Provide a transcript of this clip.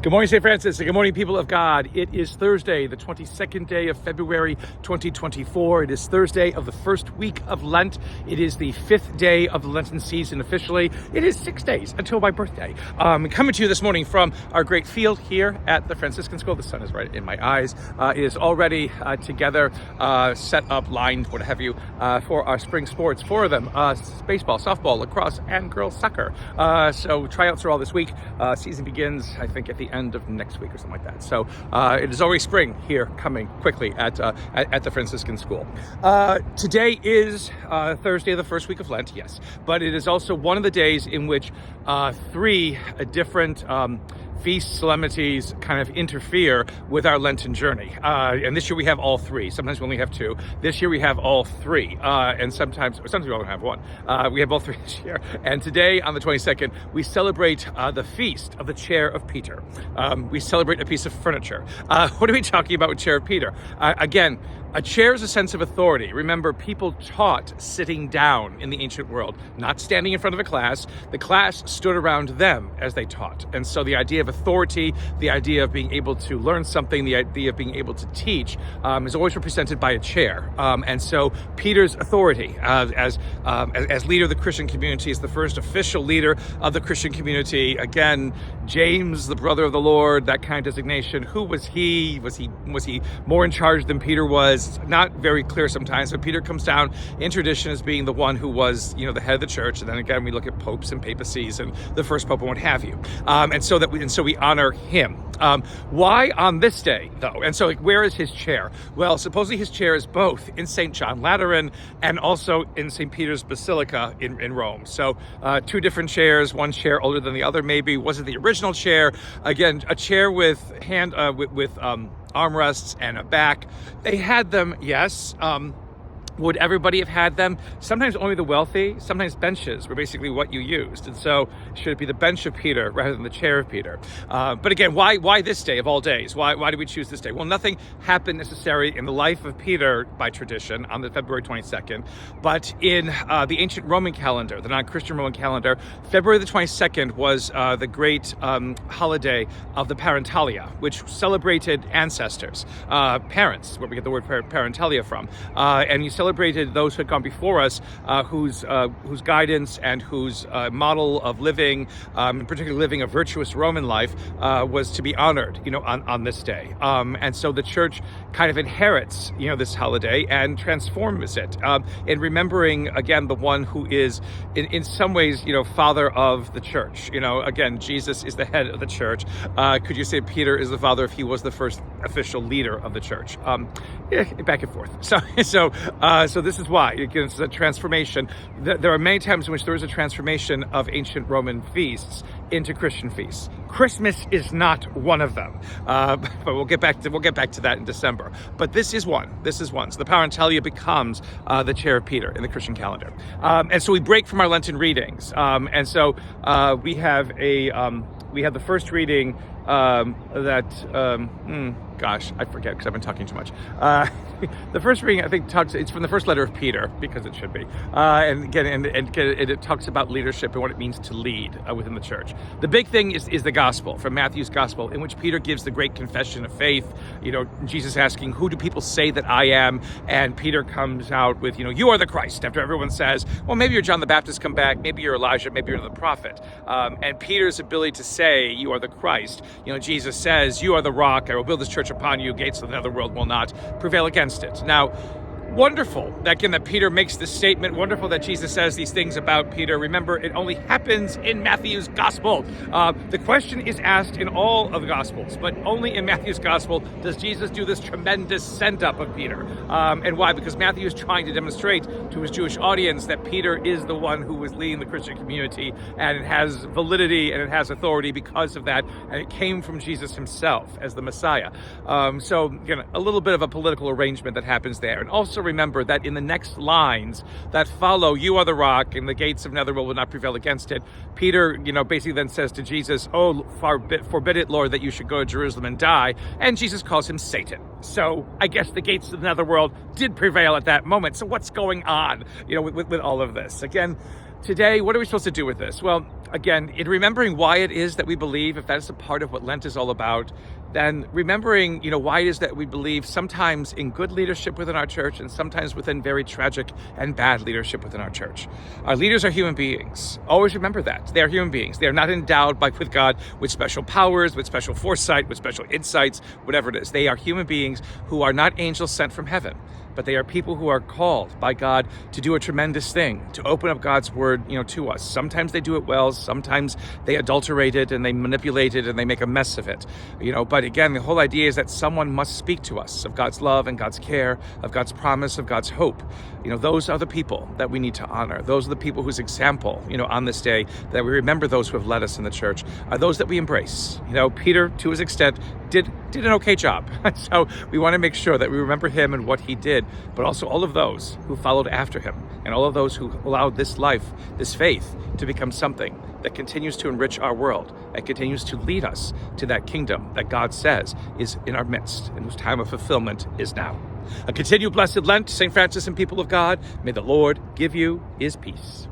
Good morning, St. Francis, and good morning, people of God. It is Thursday, the 22nd day of February, 2024. It is Thursday of the first week of Lent. It is the 5th day of the Lenten season officially. It is 6 days until my birthday. Coming to you this morning from our great field here at the Franciscan School. The sun is right in my eyes. It is already together, set up, lined, what have you, for our spring sports. 4 of them, baseball, softball, lacrosse, and girls soccer. So tryouts are all this week. Season begins, I think, at the end of next week or something like that. So it is already spring here, coming quickly at the Franciscan School. Today is Thursday of the first week of Lent, yes, but it is also one of the days in which 3 different feast solemnities kind of interfere with our Lenten journey. And this year we have all 3. Sometimes we only have 2. This year we have all 3. And sometimes we only have 1. We have all 3 this year. And today, on the 22nd, we celebrate the feast of the chair of Peter. We celebrate a piece of furniture. What are we talking about with chair of Peter? Again, a chair is a sense of authority. Remember, people taught sitting down in the ancient world, not standing in front of a class. The class stood around them as they taught. And so the idea of authority, the idea of being able to learn something, the idea of being able to teach is always represented by a chair. And so Peter's authority as leader of the Christian community, is the first official leader of the Christian community. Again, James, the brother of the Lord, that kind of designation. Who was he? Was he more in charge than Peter was? Not very clear sometimes, but Peter comes down in tradition as being the one who was, the head of the church. And then again, we look at popes and papacies and the first pope and what have you. And so we honor him. Why on this day, though? And so, where is his chair? Well, supposedly his chair is both in St. John Lateran and also in St. Peter's Basilica in Rome. So 2 different chairs, one chair older than the other maybe. Was it the original chair? Again, a chair with armrests and a back. They had them, yes. Would everybody have had them? Sometimes only the wealthy. Sometimes benches were basically what you used. And so should it be the bench of Peter rather than the chair of Peter? But again, why this day of all days? Why did we choose this day? Well, nothing happened necessarily in the life of Peter by tradition on the February 22nd, but in the ancient Roman calendar, the non-Christian Roman calendar, February the 22nd was the great holiday of the Parentalia, which celebrated ancestors, parents, where we get the word parentalia from. And you celebrated those who had gone before us, whose guidance and whose model of living, particularly living a virtuous Roman life, was to be honored, on this day. And so the church kind of inherits, this holiday and transforms it in remembering, again, the one who is, in some ways, father of the church. Again, Jesus is the head of the church. Could you say Peter is the father if he was the first official leader of the church? Back and forth. So this is why it's a transformation. There are many times in which there is a transformation of ancient Roman feasts into Christian feasts. Christmas is not one of them, but we'll get back to that in December. But this is one. So the Parentalia becomes the chair of Peter in the Christian calendar, and so we break from our Lenten readings, and so we have the first reading gosh, I forget because I've been talking too much. The first reading, I think, it's from the first letter of Peter, because it should be. And again, it talks about leadership and what it means to lead within the church. The big thing is the gospel, from Matthew's gospel, in which Peter gives the great confession of faith. Jesus asking, who do people say that I am? And Peter comes out with, you are the Christ, after everyone says, well, maybe you're John the Baptist come back, maybe you're Elijah, maybe you're the prophet. And Peter's ability to say, you are the Christ. Jesus says, you are the rock, I will build this church upon you, gates of the netherworld will not prevail against it. Now, wonderful that Peter makes this statement. Wonderful that Jesus says these things about Peter. Remember, it only happens in Matthew's gospel. The question is asked in all of the gospels, but only in Matthew's gospel does Jesus do this tremendous send-up of Peter. And why? Because Matthew is trying to demonstrate to his Jewish audience that Peter is the one who was leading the Christian community, and it has validity and it has authority because of that, and it came from Jesus himself as the Messiah. So again, a little bit of a political arrangement that happens there. And also remember that in the next lines that follow, you are the rock and the gates of netherworld will not prevail against it, Peter, basically then says to Jesus, oh, forbid it, Lord, that you should go to Jerusalem and die. And Jesus calls him Satan. So I guess the gates of the netherworld did prevail at that moment. So what's going on, with all of this? Again, today, what are we supposed to do with this? Well, again, in remembering why it is that we believe, if that's a part of what Lent is all about, then remembering, why it is that we believe sometimes in good leadership within our church and sometimes within very tragic and bad leadership within our church. Our leaders are human beings. Always remember that. They are human beings. They are not endowed with God with special powers, with special foresight, with special insights, whatever it is. They are human beings who are not angels sent from heaven, but they are people who are called by God to do a tremendous thing, to open up God's word, to us. Sometimes they do it well, sometimes they adulterate it and they manipulate it and they make a mess of it. But again, the whole idea is that someone must speak to us of God's love and God's care, of God's promise, of God's hope. Those are the people that we need to honor. Those are the people whose example, on this day, that we remember those who have led us in the church, are those that we embrace. Peter, to his extent, did an okay job. So we want to make sure that we remember him and what he did, but also all of those who followed after him and all of those who allowed this life, this faith, to become something that continues to enrich our world and continues to lead us to that kingdom that God says is in our midst and whose time of fulfillment is now. A continued blessed Lent, St. Francis and people of God. May the Lord give you his peace.